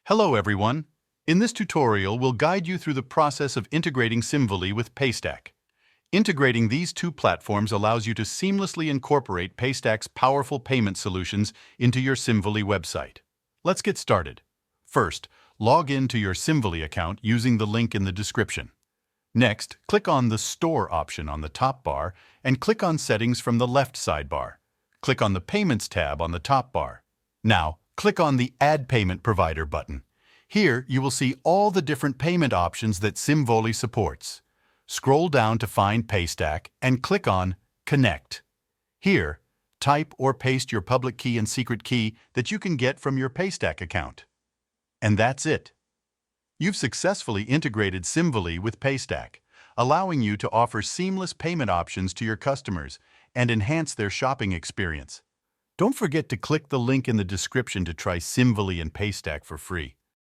Hello everyone. In this tutorial, we'll guide you through the process of integrating Simvoly with Paystack. Integrating these two platforms allows you to seamlessly incorporate Paystack's powerful payment solutions into your Simvoly website. Let's get started. First, log in to your Simvoly account using the link in the description. Next, click on the Store option on the top bar and click on Settings from the left sidebar. Click on the Payments tab on the top bar. Now, click on the Add Payment Provider button. Here, you will see all the different payment options that Simvoly supports. Scroll down to find Paystack and click on Connect. Here, type or paste your public key and secret key that you can get from your Paystack account. And that's it. You've successfully integrated Simvoly with Paystack, allowing you to offer seamless payment options to your customers and enhance their shopping experience. Don't forget to click the link in the description to try Simvoly and Paystack for free.